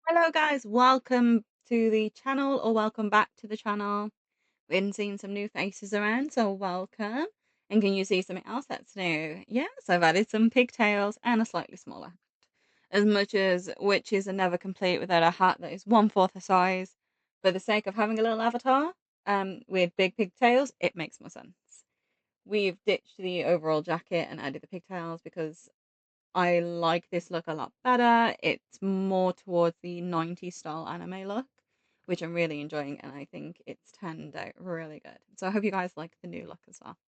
Hello guys, welcome to the channel or welcome back to the channel. Been seeing some new faces around, so welcome. And can you see something else that's new? Yes, I've added some pigtails and a slightly smaller hat. As much as witches are never complete without a hat that is 1/4 the size, for the sake of having a little avatar, with big pigtails, it makes more sense. We've ditched the overall jacket and added the pigtails because I like this look a lot better. It's more towards the 90s style anime look, which I'm really enjoying, and I think it's turned out really good. So I hope you guys like the new look as well.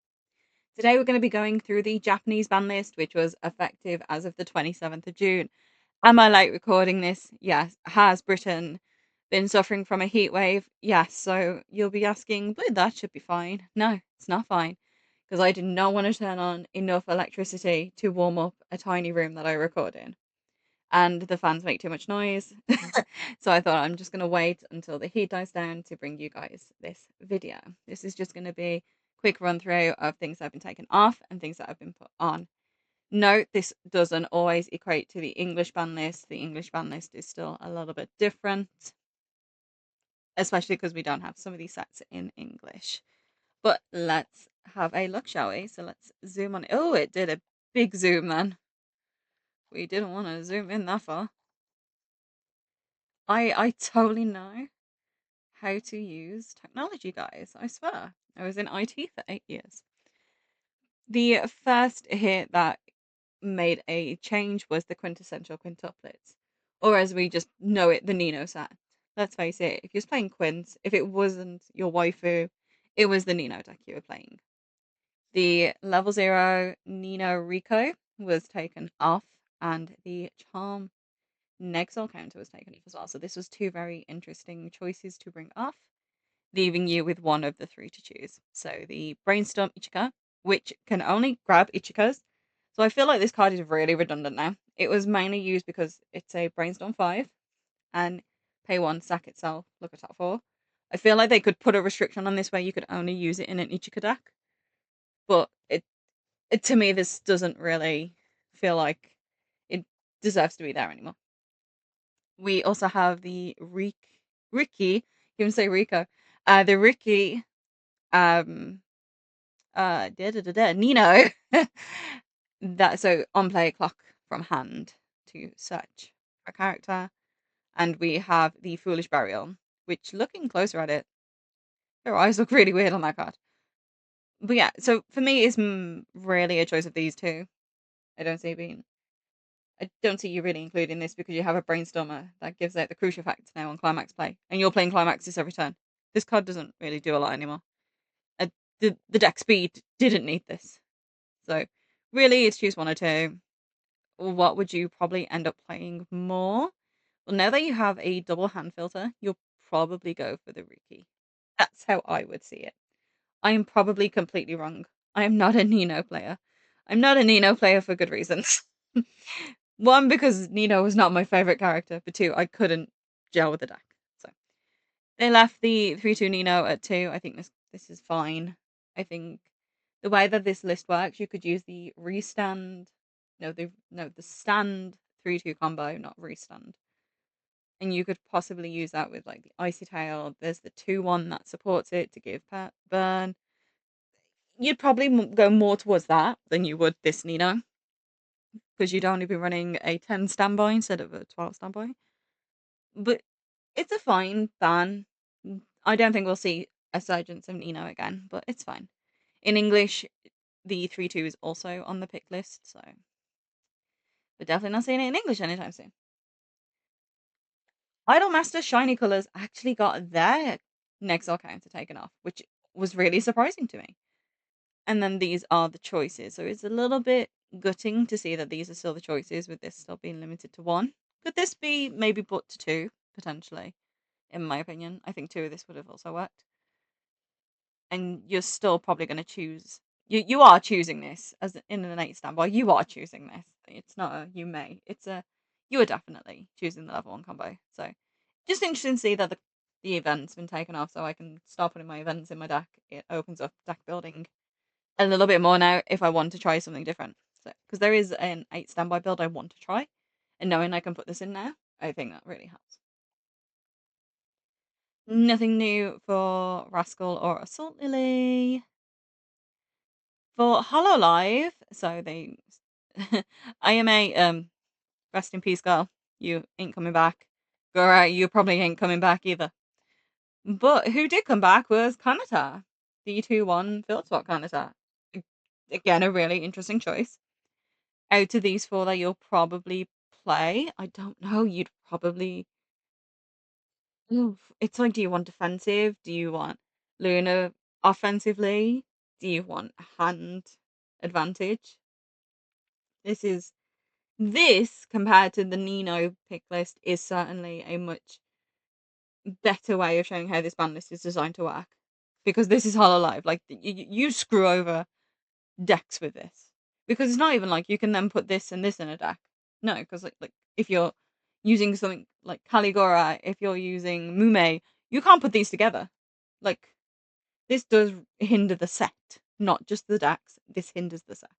Today we're going to be going through the Japanese ban list, which was effective as of the 27th of June. Am I late recording this? Yes. Has Britain been suffering from a heat wave? Yes. So you'll be asking, but that should be fine. No, it's not fine because I did not want to turn on enough electricity to warm up a tiny room that I record in. And the fans make too much noise. So I thought I'm just going to wait until the heat dies down to bring you guys this video. This is just going to be a quick run through of things that have been taken off and things that have been put on. Note this doesn't always equate to the English ban list. The English ban list is still a little bit different, especially because we don't have some of these sets in English. But let's have a look, shall we? So let's zoom on. Oh, it did a big zoom then. We didn't want to zoom in that far. I totally know how to use technology, guys. I swear. I was in IT for 8 years. The first hit that made a change was the quintessential quintuplets, or as we just know it, the Nino set. Let's face it, if you're playing quints, if it wasn't your waifu, it was the Nino deck you were playing. The level 0 Nino Rico was taken off, and the Charm Nexel counter was taken off as well. So this was two very interesting choices to bring off, leaving you with one of the three to choose. So the Brainstorm Ichika, which can only grab Ichikas. So I feel like this card is really redundant now. It was mainly used because it's a Brainstorm 5 and pay 1, sack itself, look at top 4. I feel like they could put a restriction on this where you could only use it in an Ichika deck. But it to me, this doesn't really feel like it deserves to be there anymore. We also have the Ricky, you can say Rico, the Ricky Nino. That so on play clock from hand to search a character, and we have the Foolish Burial, which looking closer at it, her eyes look really weird on that card. But yeah, so for me, it's really a choice of these two. I don't see being. I don't see you really including this because you have a Brainstormer that gives out the crucial facts now on Climax play, and you're playing Climaxes every turn. This card doesn't really do a lot anymore. The deck speed didn't need this. So really, it's choose one or two. What would you probably end up playing more? Well, now that you have a double hand filter, you'll probably go for the Riki. That's how I would see it. I am probably completely wrong. I am not a Nino player. I'm not a Nino player for good reasons. One, because Nino was not my favorite character, but two, I couldn't gel with the deck. So they left the 3/2 Nino at 2. I think this is fine. I think the way that this list works, you could use the restand, the stand 3/2 combo, not restand. And you could possibly use that with like the Icy Tail. There's the 2/1 that supports it to give burn. You'd probably go more towards that than you would this Nino because you'd only be running a 10 standby instead of a 12 standby. But it's a fine ban. I don't think we'll see a surgence of Nino again, but it's fine. In English, the 3/2 is also on the pick list, so we're definitely not seeing it in English anytime soon. Idolmaster Shiny Colors actually got their Nexel counter taken off, which was really surprising to me. And then these are the choices, so it's a little bit gutting to see that these are still the choices, with this still being limited to 1. Could this be maybe put to 2, potentially? In my opinion, I think 2 of this would have also worked. And you're still probably going to choose. You are choosing this as in an 8 standby. You are choosing this. It's not a you may. It's a you are definitely choosing the level 1 combo. So just interesting to see that the event's been taken off, so I can start putting my events in my deck. It opens up deck building a little bit more now if I want to try something different. So because there is an 8 standby build I want to try, and knowing I can put this in now, I think that really helps. Nothing new for Rascal or Assault Lily. For Hololive, so they IMA, rest in peace, girl. You ain't coming back. Gora, you probably ain't coming back either. But who did come back was Kanata. The 2-1 field spot Kanata. Again, a really interesting choice. Out of these four that you'll probably play, I don't know, you'd probably oof, it's like, do you want defensive? Do you want Luna offensively? Do you want hand advantage? This compared to the Nino pick list is certainly a much better way of showing how this ban list is designed to work. Because this is Hololive. Like you screw over decks with this. Because it's not even like you can then put this and this in a deck. No, because like if you're using something like Caligora, if you're using Mume, you can't put these together. Like this does hinder the set, not just the decks. This hinders the set.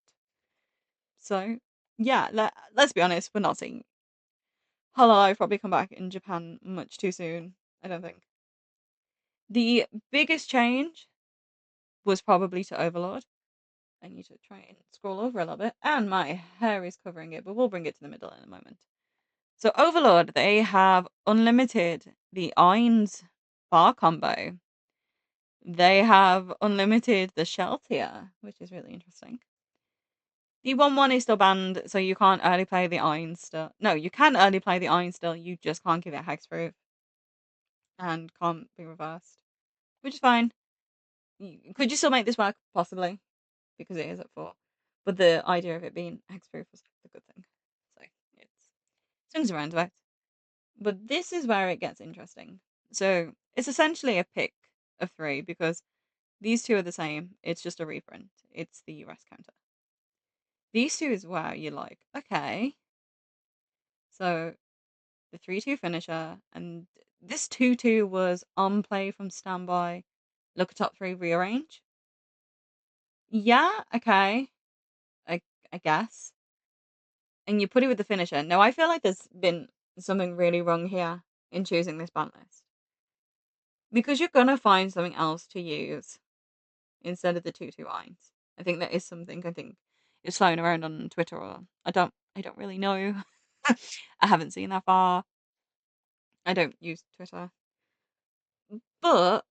So yeah, let's be honest, we're not seeing Hololive probably come back in Japan much too soon. I don't think. The biggest change was probably to Overlord. I need to try and scroll over a little bit, and my hair is covering it, but we'll bring it to the middle in a moment. So Overlord, they have unlimited the Ainz bar combo. They have unlimited the shell tier, which is really interesting. The 1-1 is still banned, so you can't early play the Ainz still. No, you can early play the Ainz still, you just can't give it hexproof and can't be reversed, which is fine. Could you still make this work? Possibly, because it is at 4. But the idea of it being hexproof was the good thing. So it's swings around about. But this is where it gets interesting. So it's essentially a pick of 3 because these two are the same. It's just a reprint. It's the rest counter. These two is where you're like, okay. So the 3-2 finisher, and this 2-2 was on play from standby. Look at top 3 rearrange. Yeah, okay. I I guess. And you put it with the finisher. Now I feel like there's been something really wrong here in choosing this ban list. Because you're gonna find something else to use instead of the 2-2 lines. I think that is something I think is flown around on Twitter or I don't really know. I haven't seen that far. I don't use Twitter. But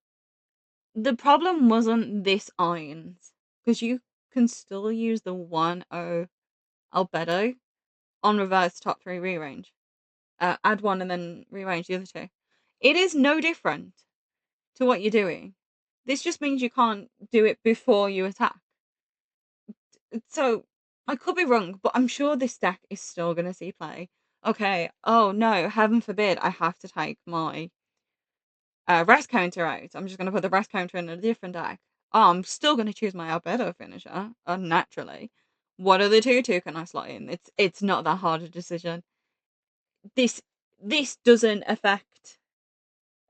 the problem wasn't this irons. Because you can still use the 1-0 albedo on reverse top 3 rearrange. Add 1 and then rearrange the other 2. It is no different to what you're doing. This just means you can't do it before you attack. So I could be wrong, but I'm sure this deck is still going to see play. Okay, oh no, heaven forbid I have to take my rest counter out. I'm just going to put the rest counter in a different deck. Oh, I'm still going to choose my albedo finisher, naturally. What other 2-2 can I slot in? It's not that hard a decision. This this doesn't affect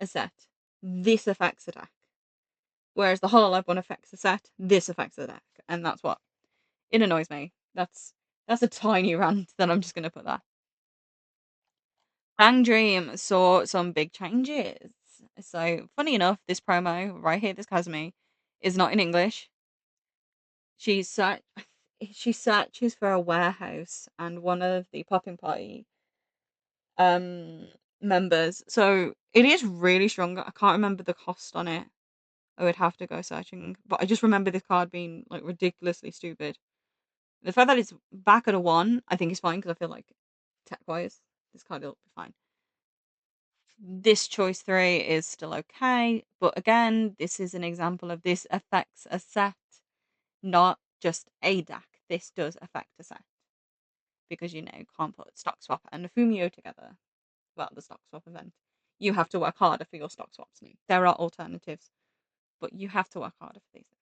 a set. This affects a deck. Whereas the Hololive one affects the set, this affects the deck. And that's what it annoys me. That's a tiny rant that I'm just gonna put that. Bang Dream saw some big changes. So funny enough, this promo right here, this Kazumi, is not in English. She search she searches for a warehouse and one of the popping party um members. So it is really strong. I can't remember the cost on it. I would have to go searching. But I just remember this card being like ridiculously stupid. The fact that it's back at a 1, I think is fine because I feel like tech wise, this card will be fine. This choice 3 is still okay, but again, this is an example of this affects a set, not just a deck. This does affect a set because you can't put stock swap and a Fumio together. Well, the stock swap event, you have to work harder for your stock swaps. There are alternatives, but you have to work harder for these.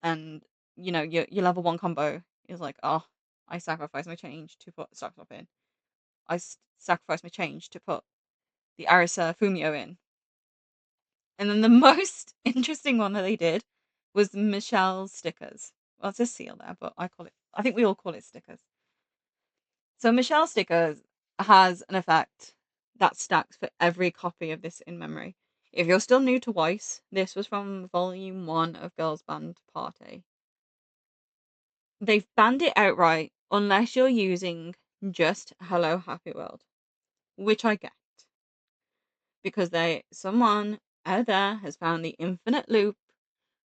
And your level 1 combo is like, oh, I sacrifice my change to put stock swap in. I sacrifice my change to put the Arisa Fumio in. And then the most interesting one that they did was Michelle's stickers. Well, it says seal there, but I think we all call it stickers. So Michelle's stickers has an effect that stacks for every copy of this in memory. If you're still new to Weiss, this was from volume 1 of Girls Band Party. They've banned it outright unless you're using just Hello Happy World, which I get. Because someone out there has found the infinite loop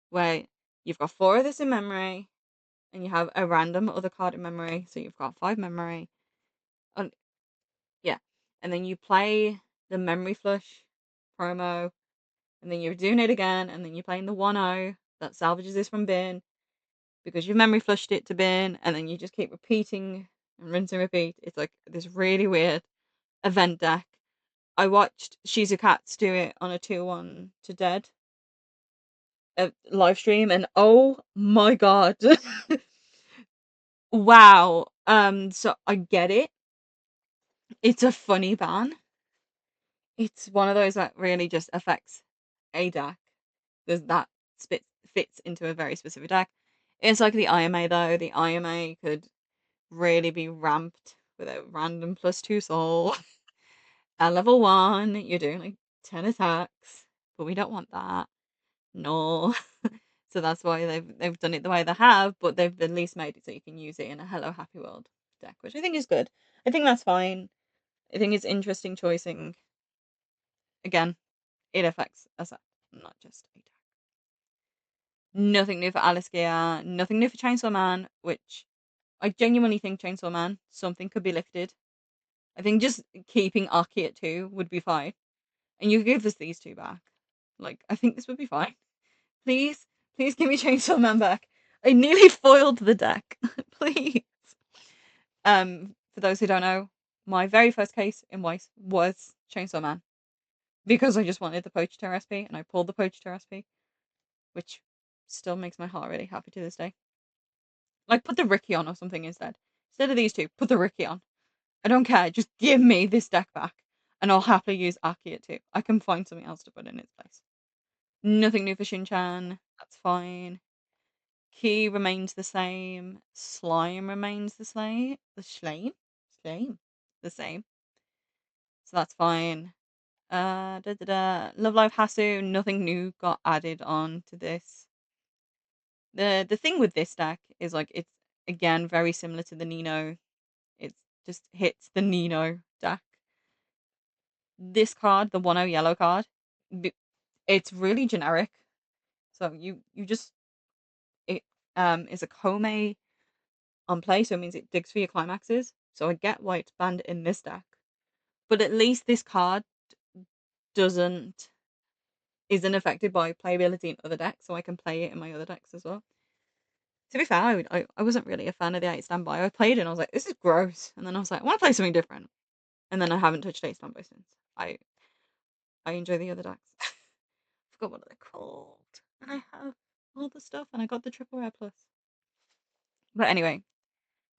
where you've got 4 of this in memory and you have a random other card in memory, so you've got 5 memory. And yeah. And then you play the memory flush promo, and then you're doing it again, and then you're playing the 1-0 that salvages this from bin because you've memory flushed it to bin, and then you just keep repeating and rinse and repeat. It's like this really weird event deck. I watched Shizu Cats do it on a 2-1 to Dead live stream, and oh my god. Wow. So I get it. It's a funny ban. It's one of those that really just affects a deck. Because that fits into a very specific deck. It's like the IMA though. The IMA could really be ramped with a random +2 soul. At level 1, you're doing like 10 attacks. But we don't want that. No. So that's why they've done it the way they have, but they've at least made it so you can use it in a Hello Happy World deck, which I think is good. I think that's fine. I think it's interesting choicing. Again, it affects a set, not just a deck. Nothing new for Alice Gear, nothing new for Chainsaw Man, which I genuinely think Chainsaw Man, something could be lifted. I think just keeping Aki at 2 would be fine. And you give us these 2 back. Like, I think this would be fine. Please, please give me Chainsaw Man back. I nearly foiled the deck. Please. For those who don't know, my very first case in Weiss was Chainsaw Man. Because I just wanted the Poached SP, and I pulled the Poached SP, which still makes my heart really happy to this day. Like, put the Ricky on or something instead. Instead of these 2, put the Ricky on. I don't care, just give me this deck back, and I'll happily use Aki at 2. I can find something else to put in its place. Nothing new for Shin-chan, that's fine. Key remains the same. Slime remains the same. The same. So that's fine. Love Live Hasu, nothing new got added on to this. The thing with this deck is like it's again very similar to the Nino. It just hits the Nino deck. This card, the 1-0 yellow card, it's really generic. So you just it is a Kome on play, so it means it digs for your climaxes. So I get why it's banned in this deck. But at least this card isn't affected by playability in other decks, so I can play it in my other decks as well. To be fair, I wasn't really a fan of the 8 standby. I played it and I was like, this is gross. And then I was like, I want to play something different. And then I haven't touched 8 standby since. I enjoy the other decks. I forgot what they're called. And I have all the stuff and I got the triple rare plus. But anyway,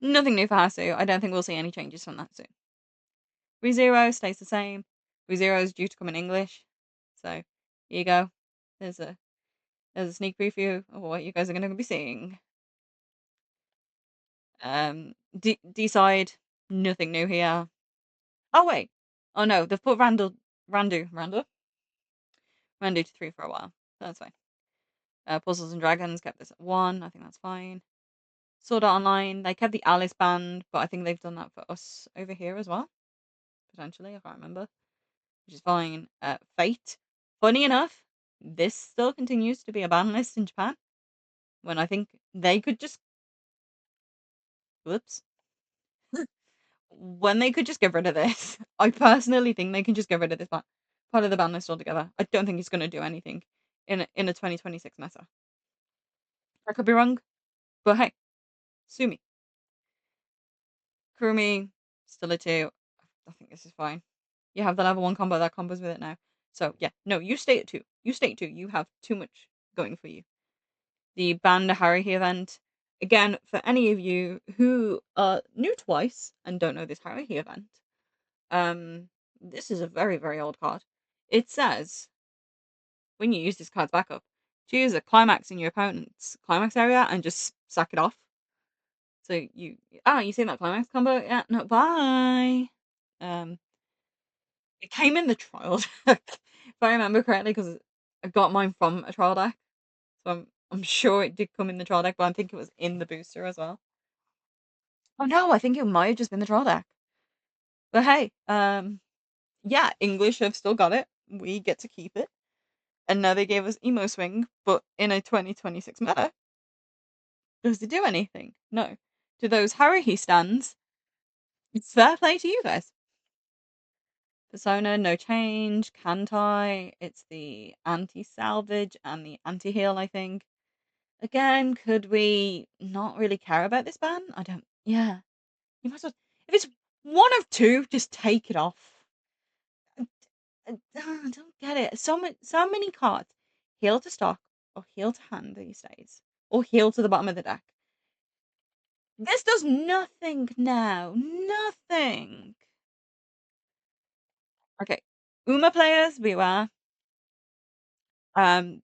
nothing new for Hasu. I don't think we'll see any changes from that soon. ReZero stays the same. ReZero is due to come in English. So here you go. There's a sneak preview of what you guys are going to be seeing. D-side, nothing new here. Oh wait. Oh no, they've put Randu to 3 for a while. That's fine. Puzzles and Dragons kept this at 1. I think that's fine. Sword Art Online, they kept the Alice band, but I think they've done that for us over here as well. Potentially, I can't remember. Which is fine. Fate. Funny enough, this still continues to be a ban list in Japan. When I think they could just whoops. When they could just get rid of this. I personally think they can just get rid of this part of the ban list altogether. I don't think it's gonna do anything in a 2026 meta. I could be wrong, but hey, sue me. Kurumi, still a 2. I think this is fine. You have the level 1 combo that combos with it now. So yeah, no, you stay at 2. You stay at 2. You have too much going for you. The Band Haruhi event. Again, for any of you who are new to Weiss and don't know this Haruhi event, this is a very, very old card. It says, when you use this card's backup, choose a climax in your opponent's climax area and just sack it off. So you see that climax combo? Yeah, no, bye. It came in the trial deck I remember correctly, because I got mine from a trial deck, so I'm sure it did come in the trial deck, but I think it was in the booster as well. Oh no, I think it might have just been the trial deck. But hey, yeah, English have still got it. We get to keep it. And now they gave us Emo Swing, but in a 2026 meta. Does it do anything? No. To those Haruhi stands, it's fair play to you guys. Persona, no change. Kantai, it's the anti-salvage and the anti-heal, I think. Again, could we not really care about this ban? I don't. Yeah. You might as well. If it's one of two, just take it off. I don't get it. So many cards. Heal to stock or heal to hand these days. Or heal to the bottom of the deck. This does nothing now. Nothing. Okay. Uma players, beware. Um,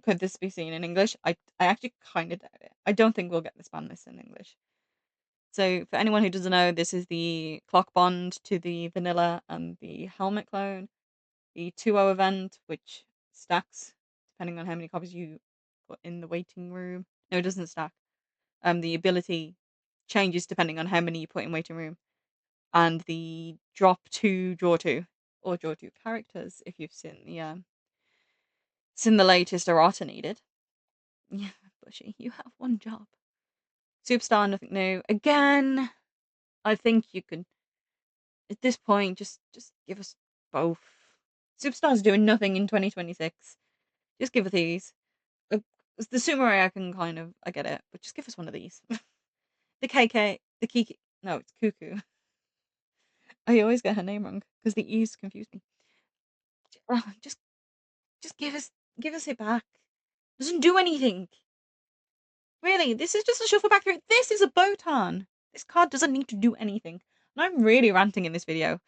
could this be seen in English? I actually kind of doubt it. I don't think we'll get this ban list in English. So for anyone who doesn't know, this is the clock bond to the vanilla and the helmet clone. The 2-0 event, which stacks depending on how many copies you put in the waiting room. No, it doesn't stack. The ability changes depending on how many you put in waiting room. And the drop two, draw two, or draw two characters if you've seen the latest errata needed. Yeah, Bushy, you have one job. Superstar, nothing new. Again, I think you could at this point just give us both. Superstar's doing nothing in 2026. Just give us these. Uh, the Sumerai I get it, but just give us one of these. The KK, the Kiki. No, it's Cuckoo. I always get her name wrong because the E's confuse me. Just give us it back. Doesn't do anything. Really, this is just a shuffle back through. This is a Botan. This card doesn't need to do anything. And I'm really ranting in this video.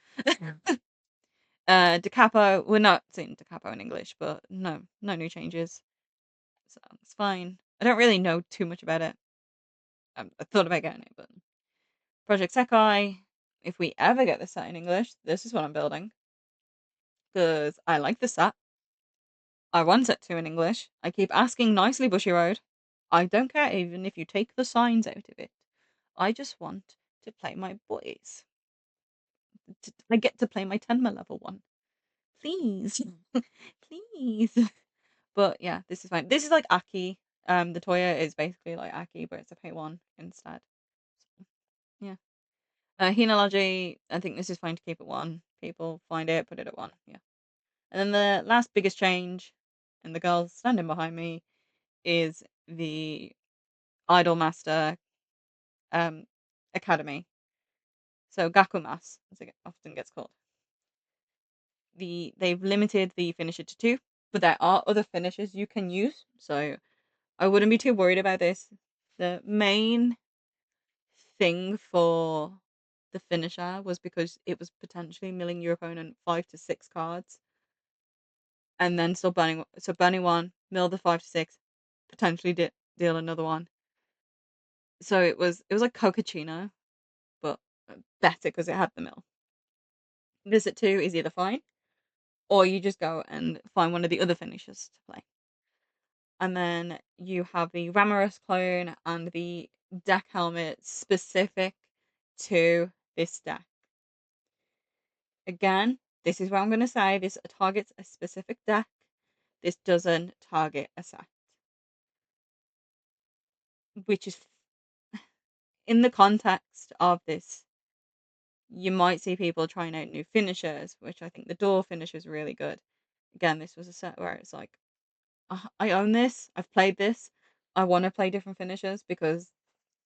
Da Capo, we're not seeing Da Capo in English, but no new changes. So it's fine. I don't really know too much about it. I thought about getting it, but Project Sekai, if we ever get this set in English, this is what I'm building. Because I like the set. I want set 2 in English. I keep asking nicely, Bushy Road. I don't care even if you take the signs out of it. I just want to play my boys. I get to play my Tenma level 1. Please. Please. But yeah, this is fine. This is like Aki. The Toya is basically like Aki, but it's a pay 1 instead. So, yeah. Henology, I think this is fine to keep at 1. People find it, put it at 1. Yeah. And then the last biggest change, and the girls standing behind me, is the Idol Master Academy. So Gakumas, as it often gets called. They've limited the finisher to 2, but there are other finishers you can use. So I wouldn't be too worried about this. The main thing for the finisher was because it was potentially milling your opponent 5 to 6 cards, and then still burning. So burning one, mill the 5 to 6, potentially deal another one. So it was like Cocachino, but better because it had the mill. Visit 2 is either fine, or you just go and find one of the other finishers to play. And then you have the Ramorous clone and the deck helmet specific to this deck. Again, this is what I'm going to say. This targets a specific deck. This doesn't target a set. Which is, in the context of this, you might see people trying out new finishers, which I think the door finisher is really good. Again, this was a set where it's like, I own this. I've played this. I want to play different finishers because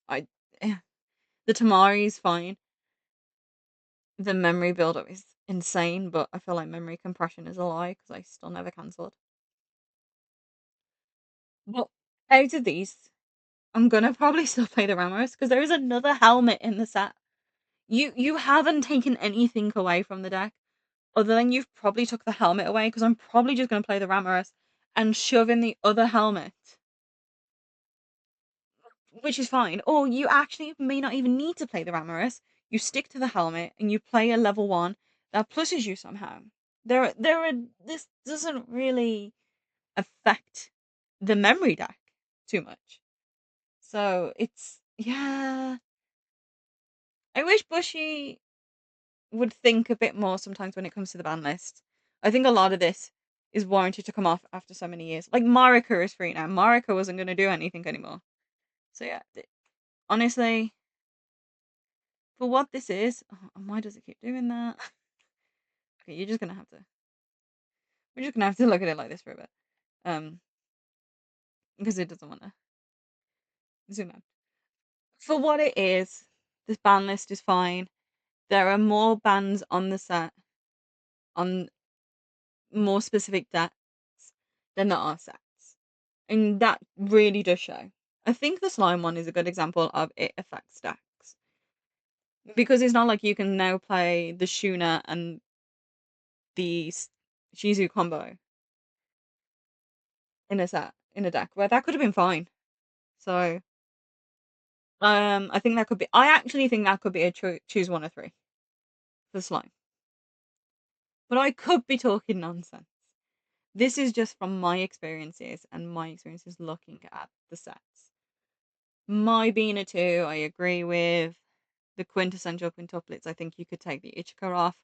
I the Tamari is fine. The memory buildup is insane, but I feel like memory compression is a lie because I still never cancelled. But out of these, I'm gonna probably still play the Ramos because there is another helmet in the set. You haven't taken anything away from the deck other than you've probably took the helmet away because I'm probably just gonna play the Ramos and shove in the other helmet. Which is fine. Or you actually may not even need to play the Ramos. You stick to the helmet and you play a level 1 that pluses you somehow. this doesn't really affect the memory deck too much. So it's yeah. I wish Bushy would think a bit more sometimes when it comes to the ban list. I think a lot of this is warranted to come off after so many years. Like Marika is free now. Marika wasn't going to do anything anymore. So yeah, honestly, for what this is, oh, and why does it keep doing that? Okay, you're just gonna have to. We're just gonna have to look at it like this for a bit, because it doesn't want to zoom out. For what it is, this ban list is fine. There are more bans on the set on more specific decks than there are sets, and that really does show. I think the slime one is a good example of it affects decks because it's not like you can now play the Shuna and the Shizu combo in a deck where that could have been fine. So I think that could be. I actually think that could be a choose one of three for slime, but I could be talking nonsense. This is just from my experiences and my experiences looking at the sets. My being a two, I agree with the quintessential quintuplets. I think you could take the Ichika off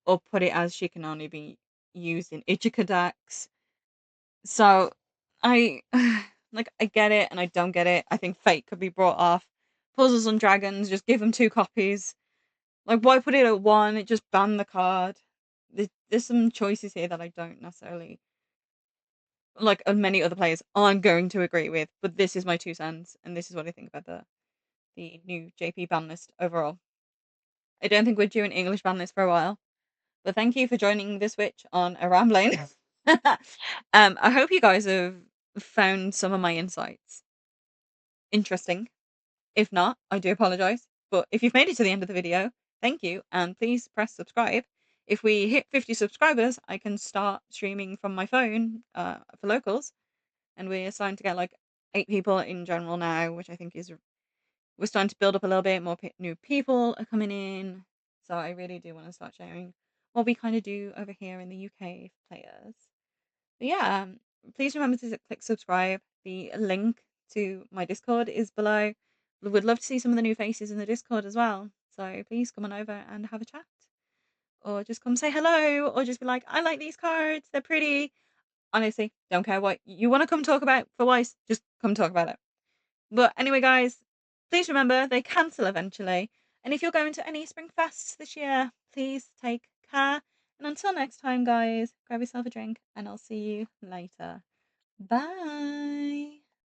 or put it as she can only be used in Ichika decks. So I like I get it and I don't get it. I think Fate could be brought off. Puzzles and Dragons, just give them 2 copies. Like why put it at one? It just ban the card. There's some choices here that I don't necessarily like many other players aren't going to agree with, but this is my 2 cents and this is what I think about the new JP ban list overall. I don't think we're due an English ban list for a while, but thank you for joining this witch on a rambling. I hope you guys have found some of my insights interesting. If not, I do apologize. But if you've made it to the end of the video, thank you, and please press subscribe. If we hit 50 subscribers, I can start streaming from my phone for locals, and we're starting to get like 8 people in general now, which I think is we're starting to build up a little bit more. New people are coming in, so I really do want to start sharing what we kind of do over here in the UK players. But yeah, please remember to click subscribe. The link to my Discord is below. Would love to see some of the new faces in the Discord as well. So please come on over and have a chat. Or just come say hello. Or just be like, I like these cards. They're pretty. Honestly, don't care what you want to come talk about for Weiss. Just come talk about it. But anyway, guys, please remember they cancel eventually. And if you're going to any Spring Fests this year, please take care. And until next time, guys, grab yourself a drink and I'll see you later. Bye.